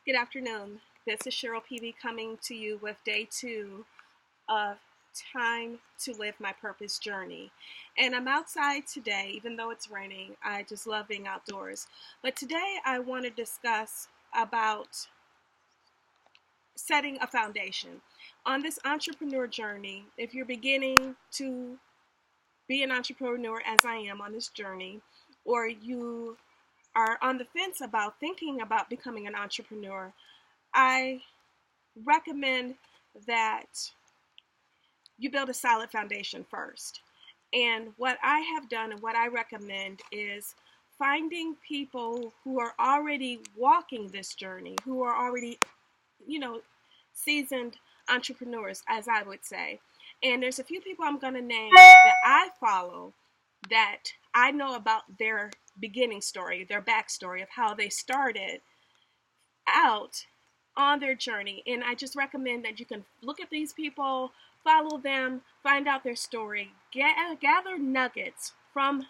Good afternoon. This is Cheryl PV coming to you with day 2 of Time to Live My Purpose Journey. And I'm outside today, even though it's raining. I just love being outdoors. But today I want to discuss about setting a foundation. On this entrepreneur journey, if you're beginning to be an entrepreneur as I am on this journey, or you are on the fence about thinking about becoming an entrepreneur, I recommend that you build a solid foundation first. And what I have done and what I recommend is finding people who are already walking this journey, who are already, seasoned entrepreneurs, as I would say. And there's a few people I'm going to name that I follow that I know about their beginning story, their backstory of how they started out on their journey. And I just recommend that you can look at these people, follow them, find out their story, gather nuggets from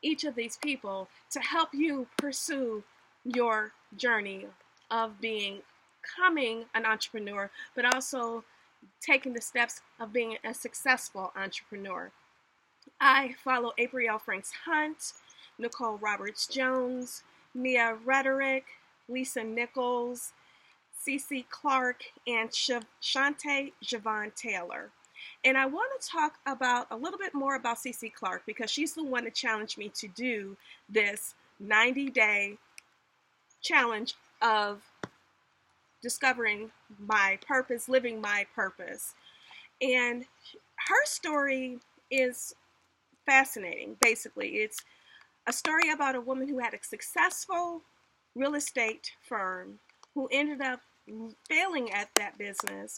each of these people to help you pursue your journey of becoming an entrepreneur, but also taking the steps of being a successful entrepreneur. I follow Aprille Franks Hunt, Nicole Roberts Jones, Mia Redrick, Lisa Nichols, CeCe Clark, and Shonte Jovan Taylor. And I want to talk about a little bit more about CeCe Clark because she's the one that challenged me to do this 90-day challenge of discovering my purpose, living my purpose. And her story is fascinating, basically. It's a story about a woman who had a successful real estate firm who ended up failing at that business,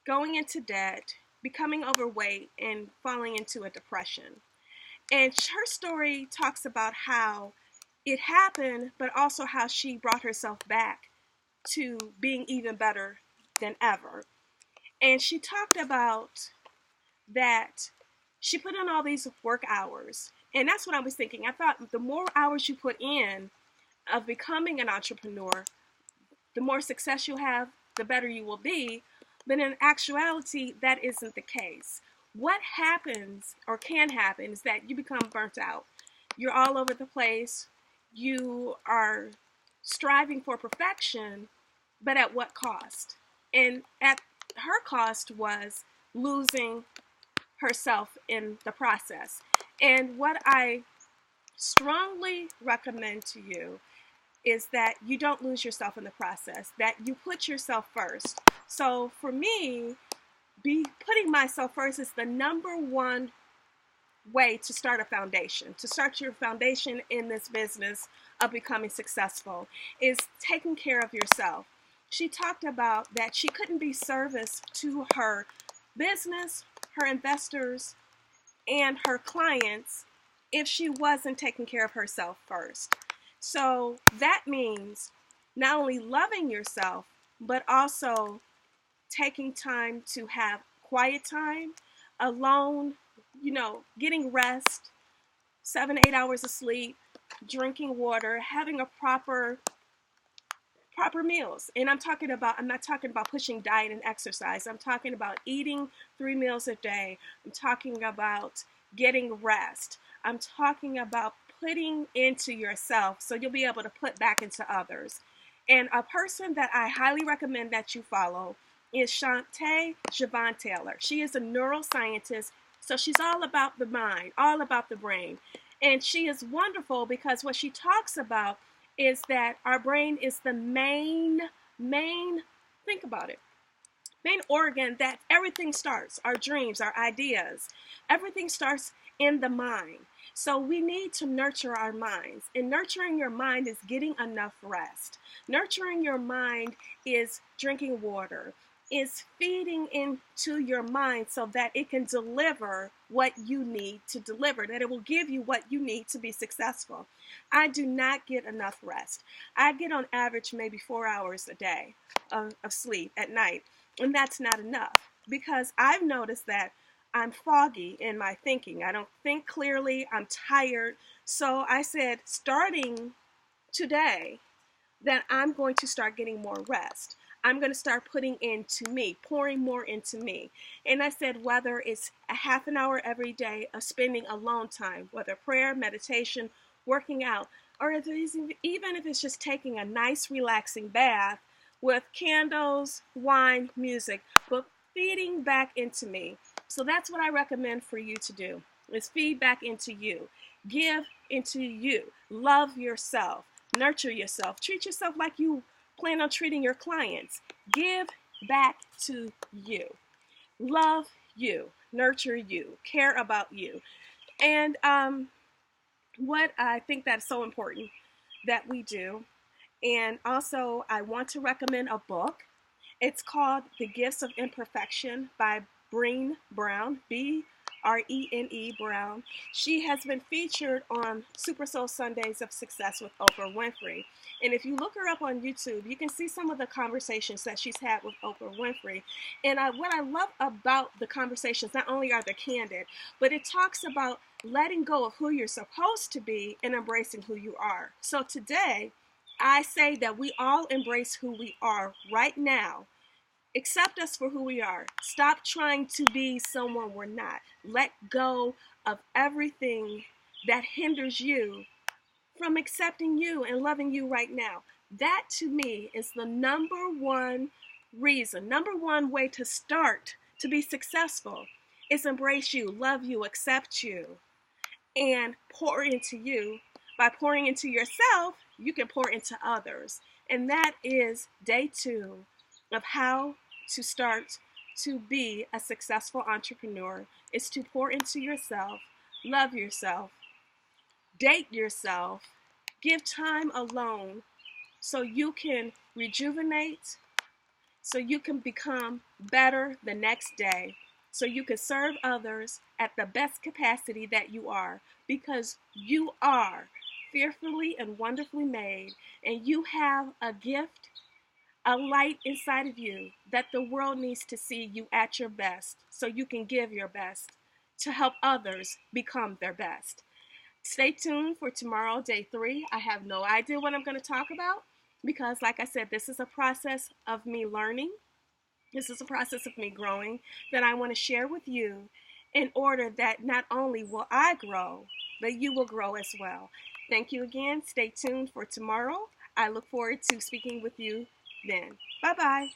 going into debt, becoming overweight, and falling into a depression. And her story talks about how it happened, but also how she brought herself back to being even better than ever. And she talked about that she put in all these work hours. And that's what I was thinking. I thought the more hours you put in of becoming an entrepreneur, the more success you'll have, the better you will be. But in actuality, that isn't the case. What happens or can happen is that you become burnt out. You're all over the place. You are striving for perfection, but at what cost? And at her cost was losing herself in the process. And what I strongly recommend to you is that you don't lose yourself in the process, that you put yourself first. So for me, putting myself first is the number one way to start a foundation, to start your foundation in this business of becoming successful, is taking care of yourself. She talked about that she couldn't be service to her business, her investors, and her clients if she wasn't taking care of herself first. So that means not only loving yourself, but also taking time to have quiet time, alone, getting rest, 7-8 hours of sleep, drinking water, having a proper meals. And I'm not talking about pushing diet and exercise. I'm talking about eating 3 meals a day. I'm talking about getting rest. I'm talking about putting into yourself so you'll be able to put back into others. And a person that I highly recommend that you follow is Shonte Jovan Taylor. She is a neuroscientist, so she's all about the mind, all about the brain. And she is wonderful because what she talks about is that our brain is the main, think about it, main organ that everything starts, our dreams, our ideas, everything starts in the mind. So we need to nurture our minds. And nurturing your mind is getting enough rest. Nurturing your mind is drinking water, is feeding into your mind so that it can deliver what you need to deliver, that it will give you what you need to be successful. I do not get enough rest. I get on average maybe 4 hours a day of sleep at night, and that's not enough because I've noticed that I'm foggy in my thinking. I don't think clearly. I'm tired. So I said, starting today, then I'm going to start getting more rest. I'm going to start putting into me, pouring more into me. And I said, whether it's a half an hour every day of spending alone time, whether prayer, meditation, working out, or if it's, even if it's just taking a nice, relaxing bath with candles, wine, music, but feeding back into me. So that's what I recommend for you to do, is feed back into you. Give into you. Love yourself. Nurture yourself. Treat yourself like you plan on treating your clients. Give back to you. Love you. Nurture you. Care about you. And what I think that's so important that we do. And also, I want to recommend a book. It's called The Gifts of Imperfection by Brene Brown, Brene Brown. She has been featured on Super Soul Sundays of Success with Oprah Winfrey. And if you look her up on YouTube, you can see some of the conversations that she's had with Oprah Winfrey. And what I love about the conversations, not only are they candid, but it talks about letting go of who you're supposed to be and embracing who you are. So today, I say that we all embrace who we are right now. Accept us for who we are. Stop trying to be someone we're not. Let go of everything that hinders you from accepting you and loving you right now. That to me is the number one reason, number one way to start to be successful is embrace you, love you, accept you, and pour into you. By pouring into yourself, you can pour into others. And that is day 2 of how to start to be a successful entrepreneur, is to pour into yourself, love yourself, date yourself, give time alone so you can rejuvenate, so you can become better the next day, so you can serve others at the best capacity that you are, because you are fearfully and wonderfully made, and you have a gift, a light inside of you that the world needs to see you at your best, so you can give your best to help others become their best. Stay tuned for tomorrow, day 3. I have no idea what I'm going to talk about because, like I said, this is a process of me learning. This is a process of me growing that I want to share with you in order that not only will I grow, but you will grow as well. Thank you again. Stay tuned for tomorrow. I look forward to speaking with you then. Bye-bye.